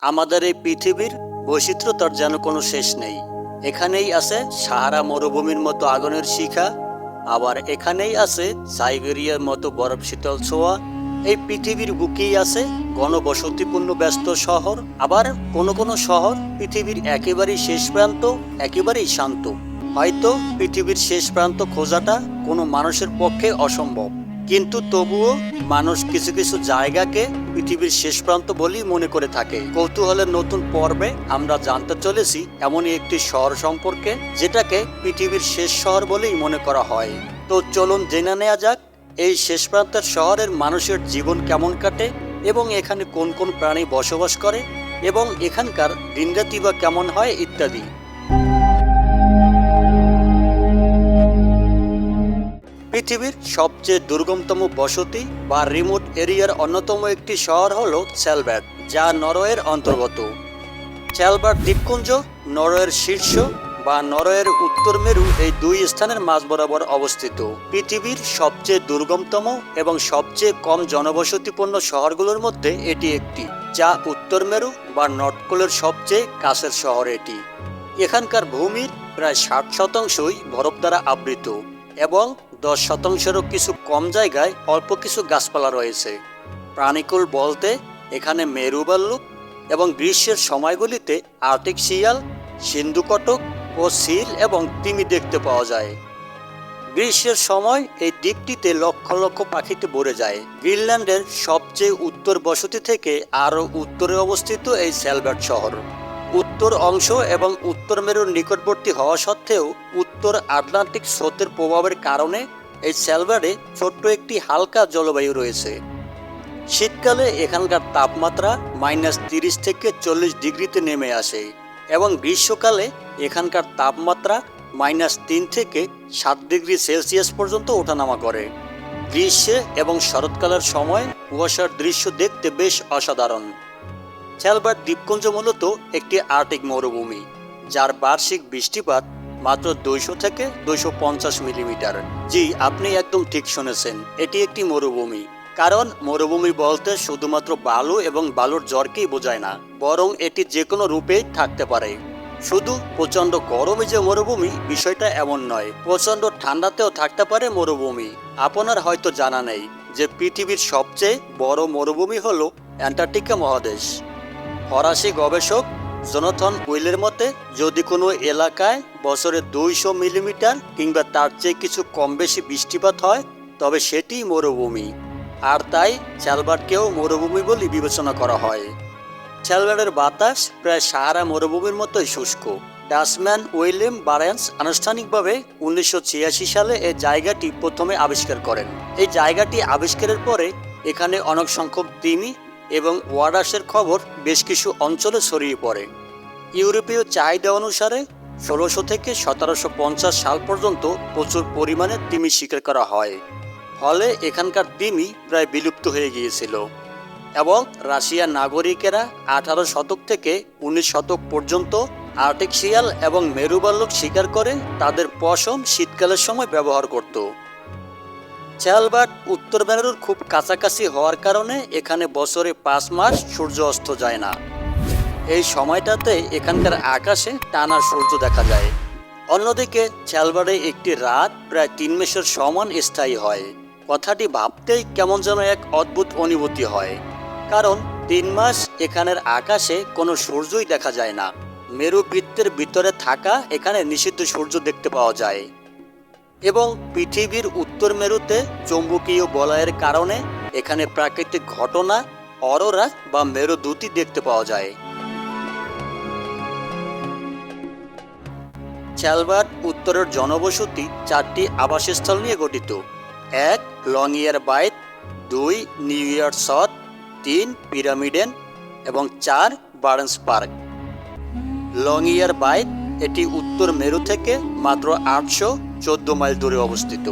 আমাদের এই পৃথিবীর বৈচিত্র্যতার যেন কোনো শেষ নেই। এখানেই আছে সাহারা মরুভূমির মতো আগুনের শিখা, আবার এখানেই আছে সাইবেরিয়ার মতো বরফ শীতল ছোঁয়া। এই পৃথিবীর বুকেই আছে ঘনবসতিপূর্ণ ব্যস্ত শহর, আবার কোনো কোনো শহর পৃথিবীর একেবারেই শেষ প্রান্ত, একেবারেই শান্ত। হয়তো পৃথিবীর শেষ প্রান্ত খোঁজাটা কোনো মানুষের পক্ষে অসম্ভব, কিন্তু তবুও মানুষ কিছু কিছু জায়গাকে পৃথিবীর শেষ প্রান্ত বলেই মনে করে থাকে। কৌতূহলের নতুন পর্বে আমরা জানতে চলেছি এমনই একটি শহর সম্পর্কে যেটাকে পৃথিবীর শেষ শহর বলেই মনে করা হয়। তো চলুন জেনে নেওয়া যাক এই শেষ প্রান্তের শহরের মানুষের জীবন কেমন কাটে, এবং এখানে কোন কোন প্রাণী বসবাস করে, এবং এখানকার দিনরাতি বা কেমন হয় ইত্যাদি। পৃথিবীর সবচেয়ে দুর্গমতম বসতি বা রিমোট এরিয়ার অন্যতম একটি শহর হল স্যালবার্ড, যা নরওয়ের অন্তর্গত। স্যালবার্ড দ্বীপপুঞ্জ নরওয়ের শীর্ষ বা নরওয়ের উত্তর মেরু এই দুই স্থানের মাঝ বরাবর অবস্থিত। পৃথিবীর সবচেয়ে দুর্গমতম এবং সবচেয়ে কম জনবসতিপূর্ণ শহরগুলোর মধ্যে এটি একটি, যা উত্তর মেরু বা নর্থ পোলের সবচেয়ে কাছের শহর এটি। এখানকার ভূমির প্রায় 60% বরফ দ্বারা আবৃত এবং 10%-এরও কিছু কম জায়গায় অল্প কিছু গাছপালা রয়েছে। প্রাণীকুল বলতে এখানে মেরু ভাল্লুক এবং গ্রীষ্মের সময়গুলিতে আর্কটিক শিয়াল, সিন্ধুকটক ও সিল এবং তিমি দেখতে পাওয়া যায়। গ্রীষ্মের সময় এই দ্বীপটিতে লক্ষ লক্ষ পাখিতে ভরে যায়। গ্রিনল্যান্ডের সবচেয়ে উত্তর বসতি থেকে আরও উত্তরে অবস্থিত এই স্যালবার্ড শহর। উত্তর অংশ এবং উত্তর মেরুর নিকটবর্তী হওয়া সত্ত্বেও উত্তর আটলান্টিক স্রোতের প্রভাবের কারণে এই স্যালবার্ডে ছোট্ট একটি হালকা জলবায়ু রয়েছে। শীতকালে এখানকার তাপমাত্রা -30 থেকে 40 ডিগ্রিতে নেমে আসে এবং গ্রীষ্মকালে এখানকার তাপমাত্রা -3 থেকে 7 ডিগ্রি সেলসিয়াস পর্যন্ত ওঠানামা করে। গ্রীষ্মে এবং শরৎকালের সময় কুয়াশার দৃশ্য দেখতে বেশ অসাধারণ। স্যালবার্ড দ্বীপপুঞ্জ মূলত একটি আর্কটিক মরুভূমি, যার বার্ষিক বৃষ্টিপাত মাত্র 200 থেকে 250 মিলিমিটার। জি, আপনি একদম ঠিক শুনেছেন, এটি একটি মরুভূমি। কারণ মরুভূমি বলতে শুধুমাত্র বালু এবং বালুর জ্বরকেই বোঝায় না, বরং এটি যে কোনো রূপেই থাকতে পারে। শুধু প্রচণ্ড গরমে যে মরুভূমি বিষয়টা এমন নয়, প্রচণ্ড ঠান্ডাতেও থাকতে পারে মরুভূমি। আপনার হয়তো জানা নেই যে পৃথিবীর সবচেয়ে বড় মরুভূমি হলো অ্যান্টার্কটিকা মহাদেশ। ফরাসি গবেষক জোনাথন উইলের মতে যদি কোনো এলাকায় বছরে 200 মিলিমিটার কিংবা তার চেয়ে কিছু কম বেশি বৃষ্টিপাত হয় তবে সেটিই মরুভূমি, আর তাই স্যালবার্ডকেও মরুভূমি বলে বিবেচনা করা হয়। স্যালবার্ডের বাতাস প্রায় সাহারা মরুভূমির মতোই শুষ্ক। ডাচম্যান উইলিয়াম বারেন্স আনুষ্ঠানিকভাবে 1986 সালে এই জায়গাটি প্রথমে আবিষ্কার করেন। এই জায়গাটি আবিষ্কারের পরে এখানে অনেক সংখ্যক তিমি এবং ওয়াডাসের খবর বেশ কিছু অঞ্চলে ছড়িয়ে পড়ে। ইউরোপীয় চাহিদা অনুসারে 1600 থেকে 1750 সাল পর্যন্ত প্রচুর পরিমাণে তিমি শিকার করা হয়, ফলে এখানকার তিমি প্রায় বিলুপ্ত হয়ে গিয়েছিল এবং রাশিয়ার নাগরিকেরা 18 শতক থেকে 19 শতক পর্যন্ত আর্কটিক শিয়াল এবং মেরু ভাল্লুক শিকার করে তাদের পশম শীতকালের সময় ব্যবহার করত। স্যালবার্ড উত্তর মেরুর খুব কাছাকাছি হওয়ার কারণে এখানে বছরে 5 মাস সূর্য অস্ত যায় না। এই সময়টাতে এখানকার আকাশে টানা সূর্য দেখা যায়। অন্যদিকে স্যালবার্ডে একটি রাত প্রায় 3 মাসের সমান স্থায়ী হয়। কথাটি ভাবতেই কেমন যেন এক অদ্ভুত অনুভূতি হয়, কারণ 3 মাস এখানের আকাশে কোনো সূর্যই দেখা যায় না। মেরু বৃত্তের ভিতরে থাকা এখানে নিষিদ্ধ সূর্য দেখতে পাওয়া যায় এবং পৃথিবীর উত্তর মেরুতে চৌম্বকীয় বলয়ের কারণে এখানে প্রাকৃতিক ঘটনা অরোরা বা মেরুদূতই দেখতে পাওয়া যায়। স্যালবার্ড উত্তরের জনবসতি 4টি আবাসস্থল নিয়ে গঠিত। 1 লংইয়ার বাইট, 2 নিউ ইয়ার সথ, 3 পিরামিডেন এবং 4 বারেন্স পার্ক। লংইয়ার বাইট এটি উত্তর মেরু থেকে মাত্র 814 মাইল দূরে অবস্থিত।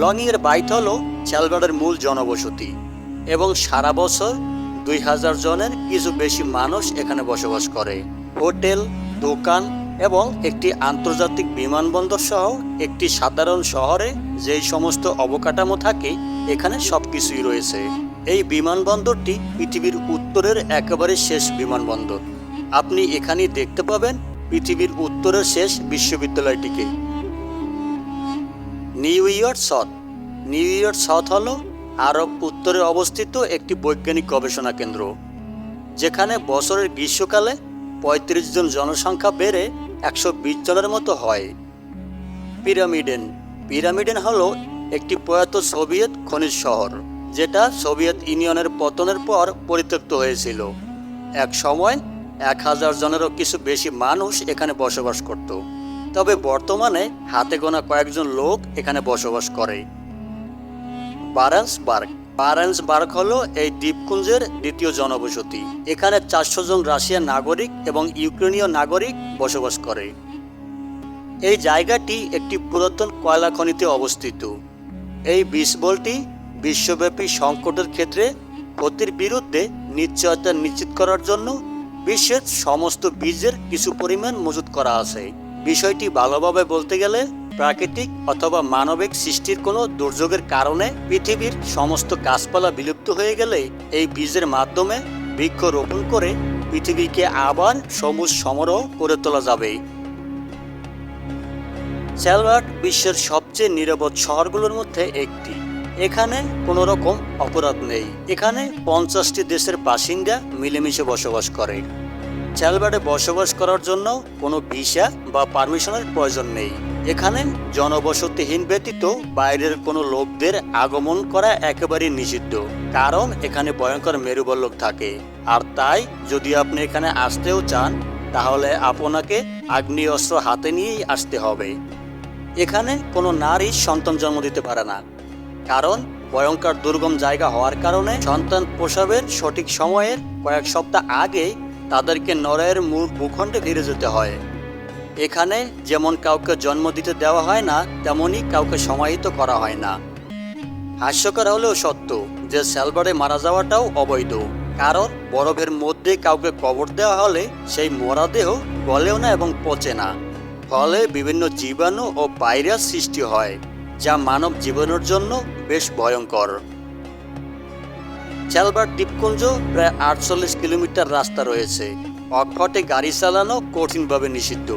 লংইয়ার বাইট হল স্যালবার্ডের মূল জনবসতি এবং সারা বছর 2000 জনের কিছু বেশি মানুষ এখানে বসবাস করে। হোটেল, দোকান এবং একটি আন্তর্জাতিক বিমানবন্দর সহ একটি সাধারণ শহরে যেই সমস্ত অবকাঠামো থাকে এখানে সবকিছুই রয়েছে। এই বিমানবন্দরটি পৃথিবীর উত্তরের একেবারে শেষ বিমানবন্দর। আপনি এখানেই দেখতে পাবেন পৃথিবীর উত্তরের শেষ বিশ্ববিদ্যালয়টিকে। নিউ ইয়র্ক সাউথ। নিউ ইয়র্ক সাউথ হল আরব উত্তরে অবস্থিত একটি বৈজ্ঞানিক গবেষণা কেন্দ্র, যেখানে বছরের গ্রীষ্মকালে ৩৫ জন জনসংখ্যা বেড়ে ১২০ জনের মতো হয়। পিরামিডেন। পিরামিডেন হল একটি প্রয়াত সোভিয়েত খনিজ শহর, যেটা সোভিয়েত ইউনিয়নের পতনের পর পরিত্যক্ত হয়েছিল। এক সময় ১,০০০ জনেরও কিছু বেশি মানুষ এখানে বসবাস করত, তবে বর্তমানে হাতে গোনা কয়েকজন লোক এখানে বসবাস করে। বারেন্সবার্গ। বারেন্সবার্গ হলো এই দ্বীপপুঞ্জের দ্বিতীয় জনবসতি। এখানে ৪০০ জন রাশিয়ান নাগরিক এবং ইউক্রেনীয় নাগরিক বসবাস করে। এই জায়গাটি একটি পুরাতন কয়লা খনিতে অবস্থিত। এই বিষবলটি বিশ্বব্যাপী সংকটের ক্ষেত্রে ক্ষতির বিরুদ্ধে নিশ্চয়তা নিশ্চিত করার জন্য বিশ্বের সমস্ত বীজের কিছু পরিমাণ মজুত করা আছে। বিষয়টি ভালোভাবে বলতে গেলে প্রাকৃতিক অথবা মানবিক সৃষ্টির কোনো দুর্যোগের কারণে পৃথিবীর সমস্ত গাছপালা বিলুপ্ত হয়ে গেলে এই বীজের মাধ্যমে বৃক্ষ রোপণ করে পৃথিবীকে আবার সবুজ সমরহ করে তোলা যাবে। স্যালবার্ট বিশ্বের সবচেয়ে নিরাপদ শহরগুলোর মধ্যে একটি। এখানে কোনো রকম অপরাধ নেই। এখানে ৫০টি দেশের বাসিন্দা মিলেমিশে বসবাস করে। স্যালবার্টে বসবাস করার জন্য কোনো ভিসা বা পারমিশনের প্রয়োজন নেই। এখানে জনবসতিহীন ব্যতীত বাইরের কোনো লোকদের আগমন করা একেবারেই নিষিদ্ধ, কারণ এখানে ভয়ঙ্কর মেরুবল্লক থাকে। আর তাই যদি আপনি এখানে আসতেও চান, তাহলে আপনাকে আগ্নেয়াস্ত্র হাতে নিয়েই আসতে হবে। এখানে কোনো নারী সন্তান জন্ম দিতে পারে না, কারণ ভয়ঙ্কর দুর্গম জায়গা হওয়ার কারণে সন্তান প্রসবের সঠিক সময়ের কয়েক সপ্তাহ আগেই তাদেরকে নরওয়ের মূল ভূখণ্ডে ফিরে যেতে হয়। এখানে যেমন কাউকে জন্ম দিতে দেওয়া হয় না, তেমনই কাউকে সমাহিত করা হয় না। হাস্যকর হলেও সত্য যে স্যালবার্টে মারা যাওয়াটাও অবৈধ, কারণ বরফের মধ্যে কাউকে কবর দেওয়া হলে সেই মরা দেহ গলেও না এবং পচে না, ফলে বিভিন্ন জীবাণু ও ভাইরাস সৃষ্টি হয়, যা মানব জীবনের জন্য বেশ ভয়ঙ্কর। স্যালবার্ট দ্বীপপুঞ্জ প্রায় ৪৮ কিলোমিটার রাস্তা রয়েছে। অকপটে গাড়ি চালানো কঠিনভাবে নিষিদ্ধ।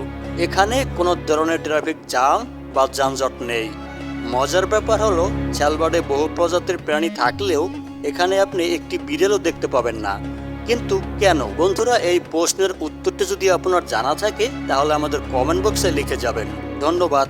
এখানে কোনো ধরনের ট্রাফিক জ্যাম বা যানজট নেই। মজার ব্যাপার হলো, স্যালবার্টে বহু প্রজাতির প্রাণী থাকলেও এখানে আপনি একটি বিড়ালও দেখতে পাবেন না। কিন্তু কেন? বন্ধুরা, এই প্রশ্নের উত্তরটি যদি আপনার জানা থাকে তাহলে আমাদের কমেন্ট বক্সে লিখে যাবেন। ধন্যবাদ।